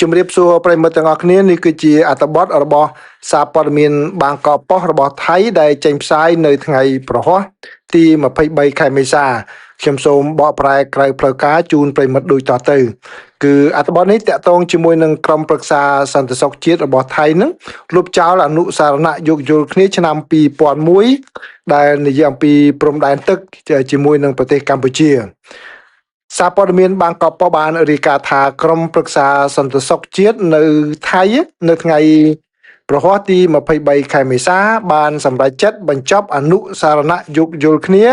ជំរាបសួរប្រិយមិត្តទាំងអស់គ្នានេះគឺជាអត្ថបទរបស់សារព័ត៌មានបាងកកប៉ុស្តិ៍របស់ថៃដែលចេញផ្សាយនៅថ្ងៃប្រហ័សទី23ខែមេសាខ្ញុំសូមបកប្រែក្រៅផ្លូវការជូនប្រិយមិត្តដូចតទៅគឺអត្ថបទនេះតាក់ទងជាមួយនឹងក្រុមប្រឹក្សាសន្តិសុខជាតិរបស់ថៃនឹងលុបចោលអនុសារណៈយោគយល់គ្នាឆ្នាំ2001ដែលនិយាយអំពីព្រំដែនទឹកជាមួយនឹងប្រទេសកម្ពុជាសារព័ត៌មានបាងកកប៉ុស្តិ៍បានរាយការណ៍ថាក្រុមប្រឹក្សាសន្តិសុខជាតិនៅថៃនៅថ្ងៃប្រហ័សទី23ខែមេសាបានសម្រេចចិត្តបញ្ចប់អនុសារណៈយោគយល់គ្នា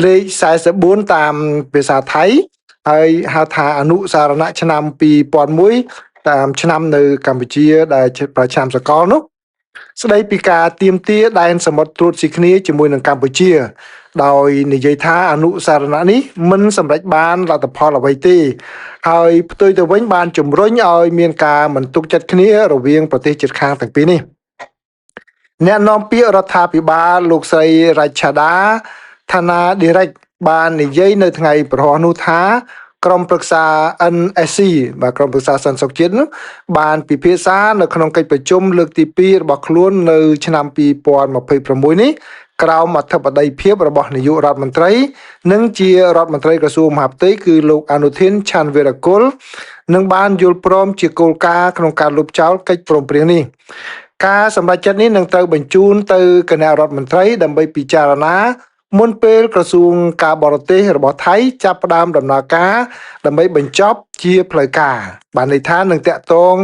លេខ44តាមភាសាថៃហើយហៅថាអនុសារណៈឆ្នាំ2001តាមឆ្នាំនៅកម្ពុជាដែលប្រចាំសកលនោះស្ដីពីការទៀមទាដែនសមុទ្រត្រួតស៊ីគ្នាជាមួយនឹងកម្ពុជាដោយនិយាយថាអនុសារណៈនេះមិនសម្រេចបានលទ្ធផលអ្វីទេហើយផ្ទុយទៅវិញបានជំរុញឲ្យមានការមិនទុកចិត្តគ្នារវាងប្រទេសជិតខាងទាំងពីរនេះអ្នកនាំពាក្យរដ្ឋាភិបាលលោកស្រីរ៉ាឆាដាថាណាឌីរ៉េកបាននិយាយនៅថ្ងៃប្រហ័សនោះថាក្រុមប្រឹក្សា NSC បាទក្រុមប្រឹក្សាសន្តិសុខជាតិនោះបានពិភាក្សានៅក្នុងកិច្ចប្រជុំលើកទី2របស់ខ្លួននៅឆ្នាំ2026នេះក្រោមអធិបតីភាពរបស់នាយករដ្ឋមន្ត្រីនិងជារដ្ឋមន្ត្រីក្រសួងមហាផ្ទៃគឺលោកអនុធានឆាន់វីរកុលនឹងបានយល់ព្រមជាគោលការណ៍ក្នុងការលុបចោលកិច្ចព្រមព្រៀងនេះការសម្រេចចិត្តនេះនឹងត្រូវបញ្ជូនទៅគណៈរដ្ឋមន្ត្រីដើម្បីពិចារណាមុនពេលក្រសួងការបរទេសរបស់ថៃចាប់ផ្ដើមដំណើរការដើម្បីបញ្ចប់ជាផ្លូវការបានន័យថានឹងតាក់ទង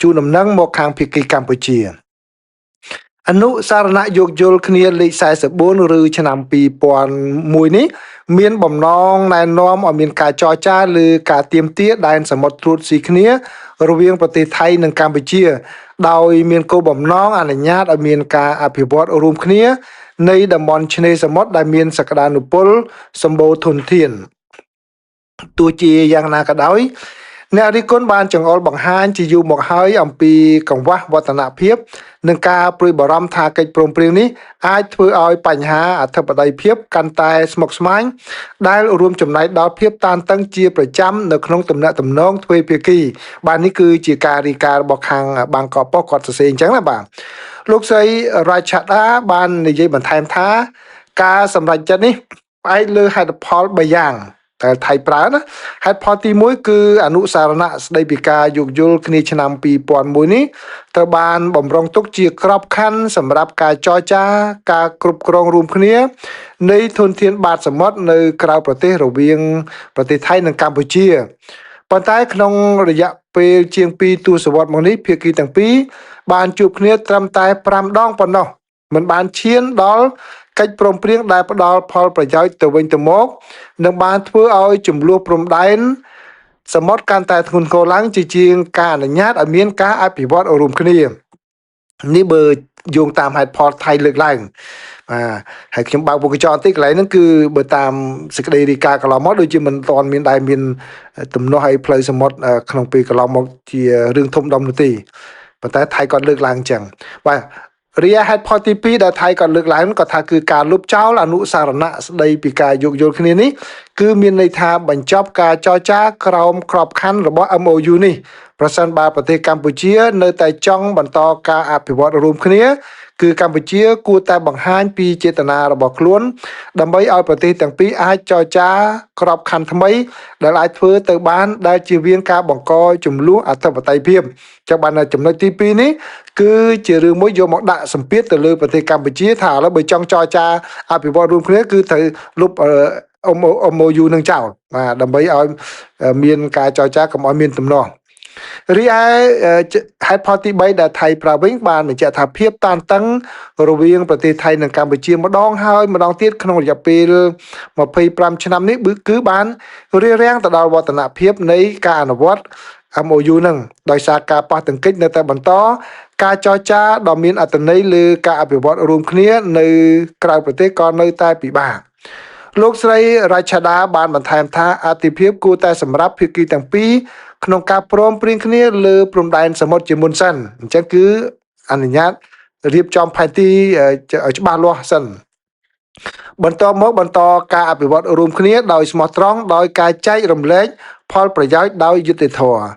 ជូនដំណឹងមកខាងភាគីកម្ពុជាអនុសារណៈយោគយល់គ្នាលេខ44ឬឆ្នាំ2001នេះមានបំណងណែនាំឲ្យមានការចរចាលើការទៀមទាដែនសមុទ្រត្រួតស៊ីគ្នារវាងប្រទេសថៃនិងកម្ពុជាដោយមានគោលបំណងអនុញ្ញាតឲ្យមានការអភិវឌ្ឍរួមគ្នានៃតំបន់ឆ្នេរសមុទ្រដែលមានសក្តានុពលសម្បូរធនធានទោះជាយ៉ាងណាក៏ដោយអ្នករិះគន់បានចង្អុលបង្ហាញជាយូរមកហើយអំពីកង្វះវឌ្ឍនភាពនិងការព្រួយបារម្ភថាកិច្ចព្រមព្រៀងនេះអាចធ្វើឲ្យបញ្ហាអធិបតេយ្យភាពកាន់តែស្មុគស្មាញដែលរួមចំណែកដល់ភាពតានតឹងជាប្រចាំនៅក្នុងទំនាក់ទំនងទ្វេភាគីបាទនេះគឺជាការរាយការណ៍របស់ខាងបាងកកប៉ុស្តិ៍គាត់សរសេរអញ្ចឹងណាបាទលោកស្រីរ៉ាឆាដាបាននិយាយបន្ថែមថាការសម្រេចចិត្តនេះផ្អែកលើហេតុផល3យ៉ាងតែថៃប្រើណាហេតុផលទី1គឺអនុសារណៈស្ដីពីការយោគយល់គ្នាឆ្នាំ2001នេះត្រូវបានបំរុងទុកជាក្របខ័ណ្ឌសម្រាប់ការចរចាការគ្រប់គ្រងរួមគ្នានៃធនធានបាតសមុទ្រនៅក្រៅប្រទេសរវាងប្រទេសថៃនិងកម្ពុជាប៉ុន្តែក្នុងរយៈពេលជាង2ទសវត្សរ៍មកនេះភាគីទាំងពីរបានជួបគ្នាត្រឹមតែ5ដងប៉ុណ្ណោះមិនបានឈានដល់កិច្ចព្រមព្រៀងដែលផ្ដល់ផលប្រយោជន៍ទៅវិញទៅមកនឹងបានធ្វើឲ្យចំនួនព្រំដែនសមុទ្រកាន់តែធ្ងន់ធ្ងរឡើងជាជាងការអនុញ្ញាតឲ្យមានការអភិវឌ្ឍរួមគ្នានេះបើយោងតាមហេតុផលថៃលើកឡើងហើយខ្ញុំបើកពុកកញ្ចក់បន្តិចកន្លែងហ្នឹងគឺបើតាមសេចក្តីរាយការណ៍កន្លងមកដូចជាមិនទាន់មានដែលមានទំនាស់ឲ្យផ្លូវសមុទ្រក្នុងពេលកន្លងមកជារឿងធំដុំនោះទេប៉ុន្តែថៃគាត់លើកឡើងអញ្ចឹងបាទរាយហេតុផលទី2ដែលថៃគាត់លើកឡើងគាត់ថាគឺការលុបចោលអនុសារណៈស្ដីពីការយោគយល់គ្នានេះគឺមានន័យថាបញ្ចប់ការចរចាក្រោមក្របខ័ណ្ឌរបស់ MOU នេះប្រសិនបើប្រទេសកម្ពុជានៅតែចង់បន្តការអភិវឌ្ឍរួមគ្នាគឺកម្ពុជាគួរតែបង្ហាញពីចេតនារបស់ខ្លួនដើម្បីឲ្យប្រទេសទាំងពីរអាចចរចាក្របខ័ណ្ឌថ្មីដែលអាចធ្វើទៅបានដែលជៀសវាងការបង្កចំនួនអធិបតេយ្យភាពចឹងបានចំណុចទី2នេះគឺជារឿងមួយយកមកដាក់សម្ពាធទៅលើប្រទេសកម្ពុជាថាឥឡូវបើចង់ចរចាអភិវឌ្ឍរួមគ្នាគឺត្រូវលុបMOU នឹងចោលបាទដើម្បីឲ្យមានការចរចាកុំឲ្យមានទំនាស់រីឯហេតុផលទី3ដែលថៃប្រើវិញបានបញ្ជាក់ថាភាពតានតឹងរវាងប្រទេសថៃនិងកម្ពុជាម្ដងហើយម្ដងទៀតក្នុងរយៈពេល25ឆ្នាំនេះគឺបានរារាំងទៅដល់វឌ្ឍនភាពនៃការអនុវត្ត MOU នឹងដោយសារការប៉ះទង្គិចនៅតែបន្តការចរចាដ៏មានអត្ថន័យលើការអភិវឌ្ឍរួមគ្នានៅក្រៅប្រទេសក៏នៅតែពិបាកលោកស្រីរ៉ាឆាដាបានបន្ថែមថាអធិភាពគួរតែសម្រាប់ភាគីទាំងពីរក្នុងការព្រមព្រៀងគ្នាលើព្រំដែនសមុទ្រជាមុនសិនអញ្ចឹងគឺអនុញ្ញាតរៀបចំផែនទីឲ្យច្បាស់លាស់សិនបន្តមកបន្តការអភិវឌ្ឍរួមគ្នាដោយស្មោះត្រង់ដោយការចែករំលែកផលប្រយោជន៍ដោយយុត្តិធម៌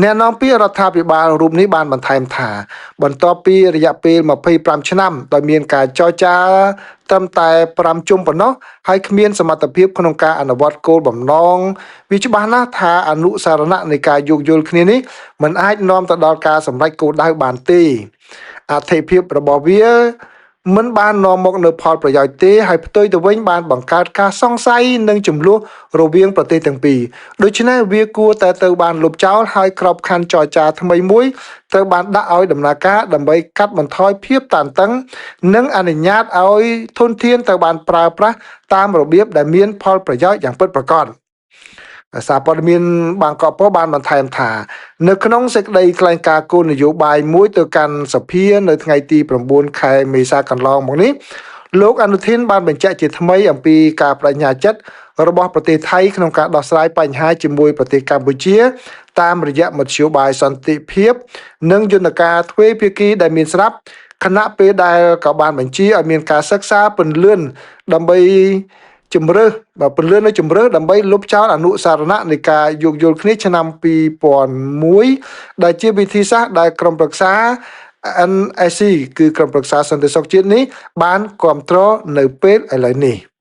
แนะนำពីរដ្ឋាភិបាលរូបនេះបានបន្ថែមថាបន្ទាប់ពីរយៈពេល25ឆ្នាំដោយមានការចរចាត្រឹមតែ5ជុំប៉ុណ្ណោះហើយគ្មានសមត្ថភាពក្នុងការអនុវត្តគោលបំណងវាច្បាស់ណាស់ថាអនុសារណៈនៃការយោគយល់គ្នានេះមិនអាចនាំទៅដល់ការសម្រេចគោលដៅបានទេអត្ថិភាពរបស់វាមិនបាននាំមកនូវផលប្រយោជន៍ទេហើយផ្ទុយទៅវិញបានបង្កើតការសង្ស័យនិងចំនួនរវាងប្រទេសទាំងពីរដូច្នេះវាគួរតែត្រូវបានលុបចោលហើយក្របខ័ណ្ឌចរចាថ្មីមួយត្រូវបានដាក់ឲ្យដំណើរការដើម្បីកាត់បន្ថយភាពតានតឹងនិងអនុញ្ញាតឲ្យធនធានត្រូវបានប្រើប្រាស់តាមរបៀបដែលមានផលប្រយោជន៍យ៉ាងពិតប្រាកដសារព័ត៌មានបាងកកប៉ុស្តិ៍បានបន្ថែមថានៅក្នុងសេចក្តីថ្លែងការណ៍គោលនយោបាយមួយទៅកាន់សភានៅថ្ងៃទី9ខែមេសាកន្លងមកនេះលោកអនុทิនបានបញ្ជាក់ជាថ្មីអំពីការបដិញ្ញាចិត្តរបស់ប្រទេសថៃក្នុងការដោះស្រាយបញ្ហាជាមួយប្រទេសកម្ពុជាតាមរយៈមធ្យោបាយសន្តិភាពនិងយន្តការទ្វេភាគីដែលមានស្រាប់ខណៈពេលដែលក៏បានបញ្ជាឲ្យមានការសិក្សាពន្លឿនដើម្បីជំរើសពន្លឿននៅជំរើសដើម្បីលុបចោលអនុសារណៈនៃការយោគយល់គ្នាឆ្នាំ2001ដែលជាវិធីសាស្ត្រដែលក្រុមប្រឹក្សា NSC គឺក្រុមប្រឹក្សាសន្តិសុខជាតិនេះបានគ្រប់គ្រងនៅពេលឥឡូវនេះ